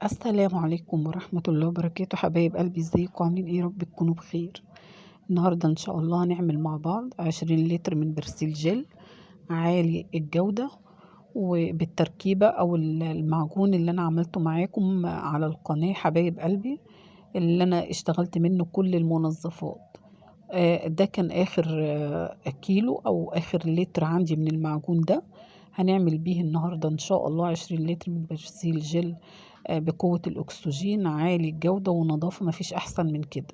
السلام عليكم ورحمة الله وبركاته، حبايب قلبي، ازيكم عاملين ايه؟ رب تكونوا بخير. النهاردة ان شاء الله هنعمل مع بعض 20 لتر من برسيل جل عالي الجودة، وبالتركيبة او المعجون اللي انا عملته معاكم على القناة حبايب قلبي، اللي انا اشتغلت منه كل المنظفات. ده كان اخر كيلو او اخر لتر عندي من المعجون ده. هنعمل بيه النهاردة ان شاء الله 20 لتر من برسيل جل بقوة الأكسجين عالي الجودة ونظافة، مفيش أحسن من كده.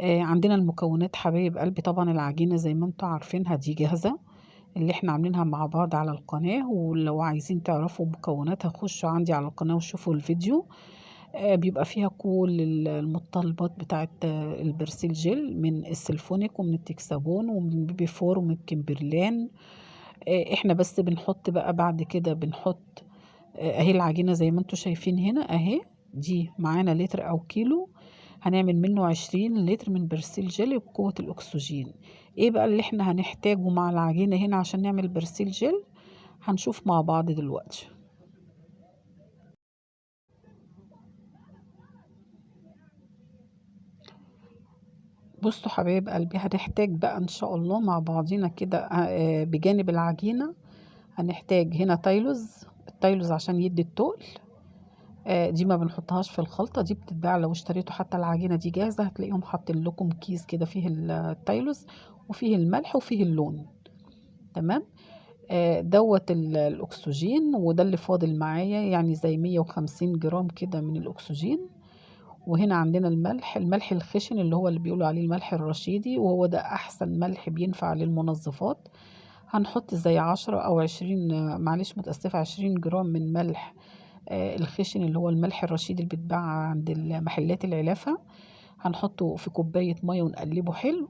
عندنا المكونات حبايب قلبي، طبعا العجينة زي ما انتوا عارفينها دي جاهزة، اللي احنا عاملينها مع بعض على القناة. ولو عايزين تعرفوا مكوناتها خشوا عندي على القناة وشوفوا الفيديو. بيبقى فيها كل المتطلبات بتاعت البرسيل جل، من السلفونيك ومن التكسابون ومن البيبي فور ومن الكمبرلان. احنا بس بنحط بقى بعد كده بنحط اهي العجينة زي ما انتوا شايفين هنا اهي. دي معانا لتر او كيلو، هنعمل منه 20 لتر من برسيل جل بقوة الاكسجين. ايه بقى اللي احنا هنحتاجه مع العجينة هنا عشان نعمل برسيل جل؟ هنشوف مع بعض دلوقتي. بصوا حبايب قلبي، هنحتاج بقى ان شاء الله مع بعضينا كده بجانب العجينة هنحتاج هنا تايلوز. التايلوز عشان يدي التقل. دي ما بنحطهاش في الخلطة، دي بتتباع لو اشتريتوا حتى العجينة دي جاهزة هتلاقيهم حاطين لكم كيس كده فيه التايلوز وفيه الملح وفيه اللون. تمام. دوت الأكسجين، وده اللي فاضل معايا يعني زي 150 جرام كده من الأكسجين. وهنا عندنا الملح الخشن اللي هو اللي بيقولوا عليه الملح الرشيدي، وهو ده أحسن ملح بينفع للمنظفات. هنحط زي 10 أو 20، معلش متأسفة، 20 جرام من ملح الخشن اللي هو الملح الرشيد اللي بيتباع عند محلات العلافة. هنحطه في كوباية مية ونقلبه حلو.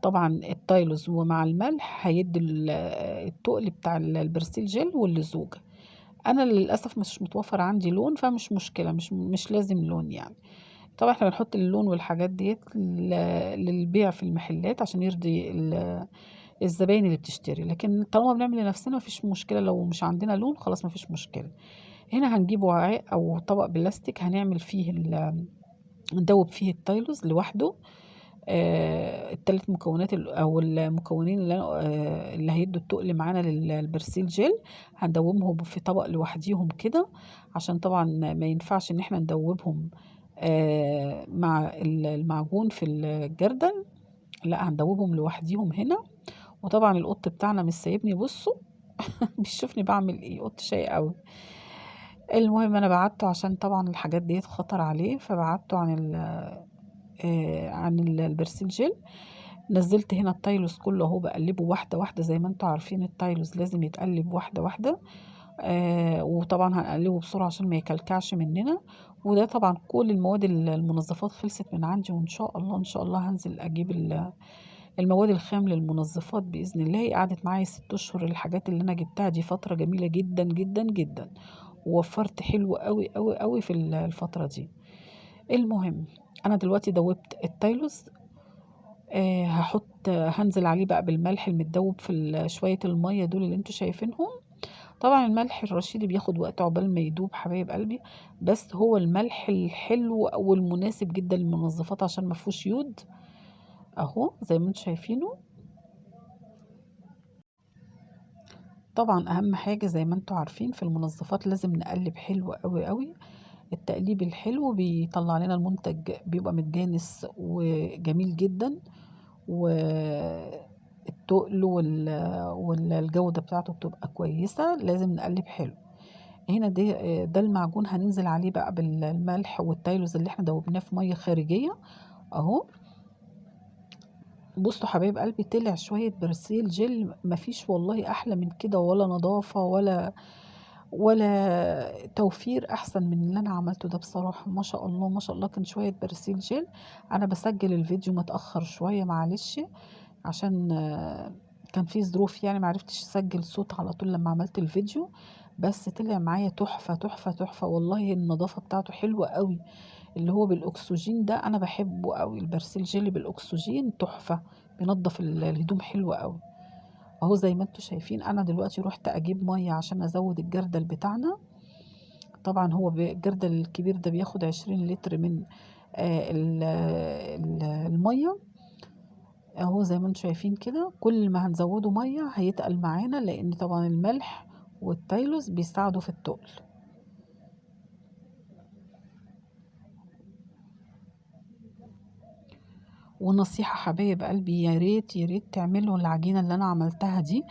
طبعا التايلوز ومع الملح هيدي التقل بتاع البرسيل جل واللزوجة. انا للاسف مش متوفر عندي لون، فمش مشكلة، مش لازم لون يعني. طبعا احنا بنحط اللون والحاجات ديت للبيع في المحلات عشان يرضي الزباين اللي بتشتري، لكن طالما بنعمل لنفسنا مفيش مشكلة. لو مش عندنا لون خلاص مفيش مشكلة. هنا هنجيب وعاء او طبق بلاستيك هنعمل فيه ندوب فيه التايلوز لوحده. الثلاث مكونات او المكونين اللي هيدوا التقل معانا للبرسيل جل، هندوبهم في طبق لوحديهم كده، عشان طبعا ما ينفعش ان احنا ندوبهم مع المعجون في الجردل. لا، هندوبهم لوحديهم هنا. وطبعا القط بتاعنا مش سايبني، بصوا بيشوفني بعمل ايه، قط شاي قوي. المهم انا بعدته عشان طبعا الحاجات ديت خطر عليه، فبعدته عن البرسيل جل. نزلت هنا التايلوس كله اهو، بقلبه واحده واحده. زي ما انتوا عارفين التايلوس لازم يتقلب واحده واحده. وطبعا هنقلبه بسرعه عشان ما يكلكعش مننا. وده طبعا كل المواد المنظفات خلصت من عندي، وان شاء الله ان شاء الله هنزل اجيب المواد الخام للمنظفات باذن الله. هي قعدت معايا 6 اشهر. الحاجات اللي انا جبتها دي فتره جميله جدا جدا جدا، ووفرت حلو قوي قوي قوي في الفتره دي. المهم انا دلوقتي دوبت التايلوس. هنزل عليه بقى بالملح المتدوب في شوية المية دول اللي انتوا شايفينهم. طبعا الملح الرشيد بياخد وقت عقبال ما يدوب حبايب قلبي، بس هو الملح الحلو والمناسب جدا للمنظفات عشان ما فيهوش يود. اهو زي ما انتوا شايفينه. طبعا اهم حاجة زي ما انتوا عارفين في المنظفات لازم نقلب حلو قوي قوي. التقليب الحلو بيطلع لنا المنتج بيبقى متجانس وجميل جدا، والتقل والجودة بتاعته بتبقى كويسة. لازم نقلب حلو. هنا ده المعجون هننزل عليه بقى بالملح والتايلوز اللي احنا دوبناه في مية خارجية اهو. بصوا حبايب قلبي، طلع شوية برسيل جل مفيش والله احلى من كده، ولا نظافة ولا توفير احسن من اللي انا عملته ده. بصراحة ما شاء الله ما شاء الله، كان شوية برسيل جل. انا بسجل الفيديو متأخر شوية معلش، عشان كان في ظروف يعني معرفتش اسجل صوت على طول لما عملت الفيديو. بس طلع معايا تحفة تحفة تحفة والله. النظافة بتاعته حلوة قوي. اللي هو بالاكسجين ده انا بحبه قوي، البرسيل جيلي بالاكسجين تحفة، بينضف الهدوم حلوة قوي. اهو زي ما انتوا شايفين. انا دلوقتي رحت اجيب مية عشان ازود الجردل بتاعنا. طبعا هو الجردل الكبير ده بياخد 20 لتر من المية اهو زي ما انتم شايفين كده. كل ما هنزوده مية هيتقل معانا، لان طبعا الملح والتيلوز بيساعدوا في التقل. ونصيحة حبايب قلبي، يا ريت يا ريت تعملوا العجينة اللي انا عملتها دي،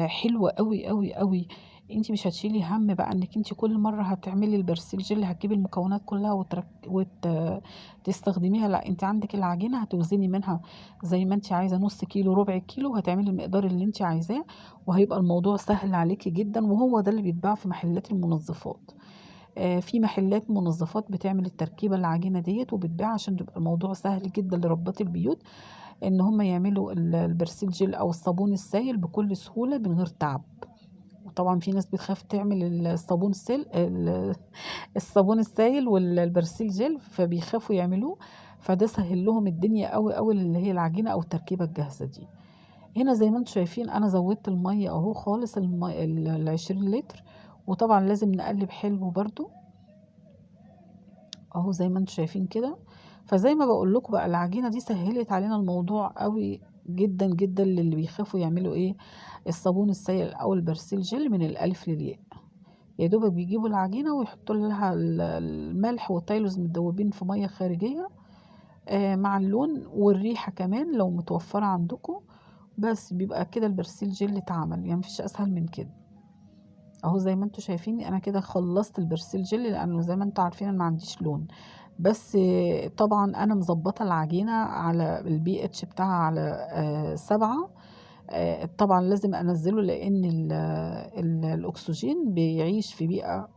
حلوة قوي قوي قوي. انت مش هتشيلي هم بقى انك انت كل مرة هتعملي البرسيل جيل هتجيبي المكونات كلها تستخدميها. لا، انت عندك العجينة هتوزني منها زي ما انت عايزة، نص كيلو ربع كيلو، هتعملي المقدار اللي انت عايزاه، وهيبقى الموضوع سهل عليكي جدا. وهو ده اللي بيتباع في محلات المنظفات. في محلات منظفات بتعمل التركيبة العجينة ديت وبتباع، عشان تبقى الموضوع سهل جدا لربات البيوت ان هم يعملوا البرسيل جيل او الصابون السائل بكل سهولة من غير تعب. وطبعا في ناس بتخاف تعمل الصابون السائل والبرسيل جيل، فبيخافوا يعملوه. فده سهل لهم الدنيا قوي قوي، اللي هي العجينة او التركيبة الجاهزة دي. هنا زي ما انتم شايفين انا زودت المية اهو خالص، ال20 لتر. وطبعا لازم نقلب حلو برضو اهو زي ما انتم شايفين كده. فزي ما بقول لكم بقى، العجينه دي سهلت علينا الموضوع قوي جدا جدا، للي بيخافوا يعملوا ايه الصابون السائل او البرسيل جل من الالف للياء. يا دوبك بيجيبوا العجينه ويحطوا لها الملح والتيلوز متدوبين في ميه خارجيه، مع اللون والريحه كمان لو متوفره عندكم. بس بيبقى كده البرسيل جل اتعمل، يعني مفيش اسهل من كده. اهو زي ما انتم شايفين انا كده خلصت البرسيل جل، لانه زي ما انتم عارفين انا ما عنديش لون. بس طبعا انا مظبطه العجينه على البي اتش بتاعها على 7. طبعا لازم انزله، لان الاكسجين بيعيش في بيئه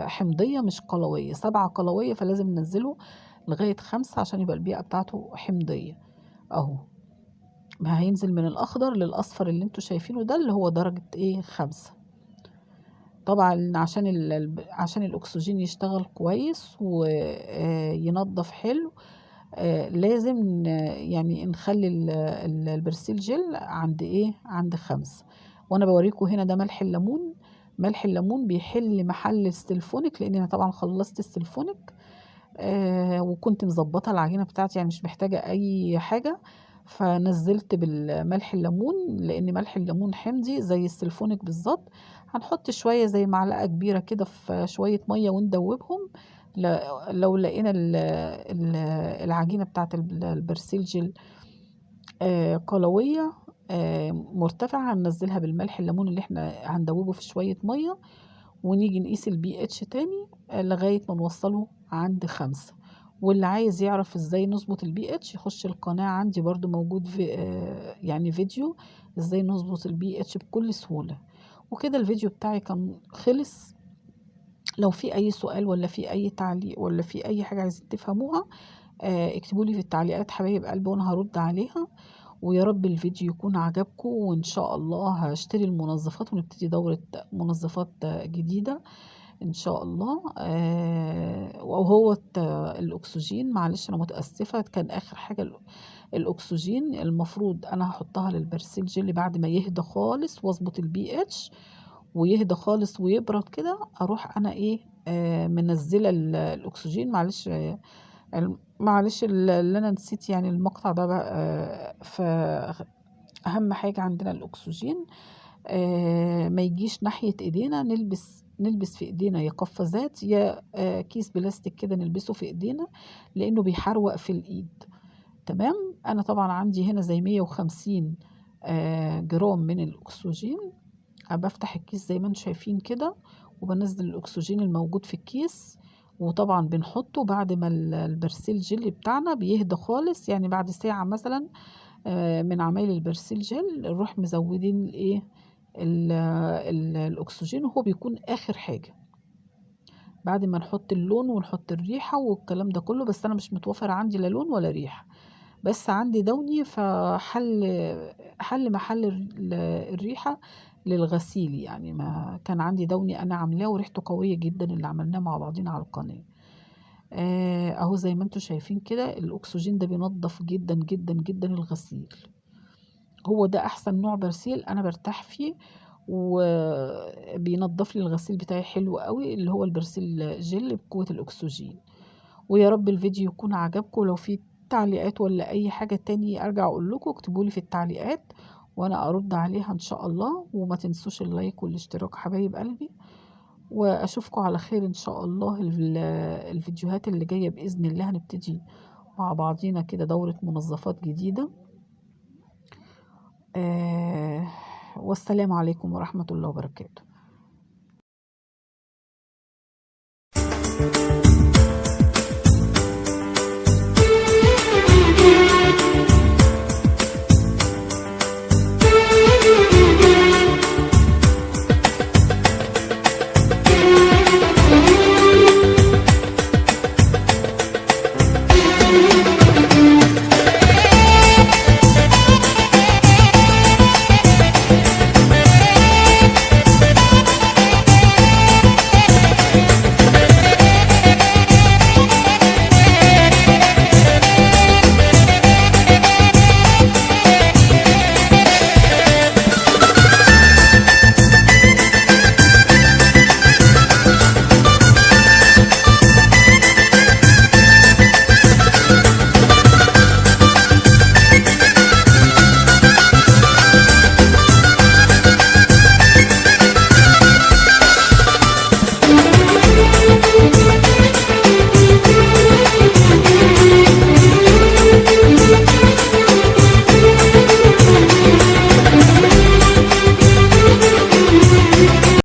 حمضيه مش قلويه. 7 قلويه، فلازم ننزله لغايه 5 عشان يبقى البيئه بتاعته حمضيه. اهو ما هينزل من الاخضر للاصفر اللي انتم شايفينه ده، اللي هو درجه ايه 5. طبعا عشان عشان الاكسجين يشتغل كويس وينظف حلو، لازم يعني نخلي البرسيل جل عند ايه عند 5. وانا بوريكم هنا ده ملح الليمون. ملح الليمون بيحل محل السلفونيك، لان انا طبعا خلصت السلفونيك وكنت مظبطه العجينه بتاعتي، يعني مش محتاجه اي حاجه. فنزلت بالملح الليمون، لان ملح الليمون حمضي زي السلفونيك بالظبط. هنحط شويه زي معلقه كبيره كده في شويه ميه وندوبهم. لو لقينا العجينه بتاعت البرسيل جل قلويه مرتفعه، هننزلها بالملح الليمون اللي احنا هندوبه في شويه ميه، ونيجي نقيس البي اتش تاني لغاية ما نوصله عند 5. واللي عايز يعرف ازاي نظبط البي اتش يخش القناة عندي، برضو موجود في يعني فيديو ازاي نظبط البي اتش بكل سهولة. وكده الفيديو بتاعي كان خلص. لو في اي سؤال ولا في اي تعليق ولا في اي حاجة عايزين تفهموها، اكتبوا لي في التعليقات حبايب قلبي وانا هرد عليها. ويا رب الفيديو يكون عجبكم، وان شاء الله هشتري المنظفات ونبتدي دورة منظفات جديدة ان شاء الله. وهو الاكسجين، معلش انا متاسفه، كان اخر حاجه الاكسجين المفروض انا هحطها للبرسيل جيلي بعد ما يهدى خالص واظبط البي اتش ويهدى خالص ويبرد كده، اروح انا ايه منزله الاكسجين. معلش معلش اللي انا نسيت يعني المقطع ده بقى. فاهم حاجه عندنا الاكسجين ما يجيش ناحية ايدينا. نلبس في ايدينا يا قفازات يا كيس بلاستيك كده نلبسه في ايدينا، لانه بيحروق في الايد. تمام. انا طبعا عندي هنا زي 150 جرام من الاكسجين. بفتح الكيس زي ما انتم شايفين كده، وبنزل الاكسجين الموجود في الكيس. وطبعا بنحطه بعد ما البرسيل جيلي بتاعنا بيهدى خالص، يعني بعد ساعة مثلا من عمايل البرسيل جل نروح مزودين الايه الاكسجين، وهو بيكون اخر حاجه بعد ما نحط اللون ونحط الريحه والكلام ده كله. بس انا مش متوفر عندي لا لون ولا ريحه، بس عندي دوني، حل محل الريحه للغسيل. يعني ما كان عندي دوني انا عاملاه وريحته قويه جدا، اللي عملناه مع بعضنا على القناه. اهو زي ما انتم شايفين كده الاكسجين ده بينظف جدا جدا جدا الغسيل. هو ده احسن نوع برسيل انا برتاح فيه، وبينضف لي الغسيل بتاعي حلو قوي، اللي هو البرسيل جل بقوة الأكسجين. ويا رب الفيديو يكون عجبكم. لو في تعليقات ولا أي حاجة تاني أرجع أقول لكم، اكتبوا لي في التعليقات وأنا أرد عليها إن شاء الله. وما تنسوش اللايك والاشتراك حبايب قلبي، وأشوفكم على خير إن شاء الله. الفيديوهات اللي جاية بإذن الله هنبتدي مع بعضينا كده دورة منظفات جديدة. والسلام عليكم ورحمة الله وبركاته.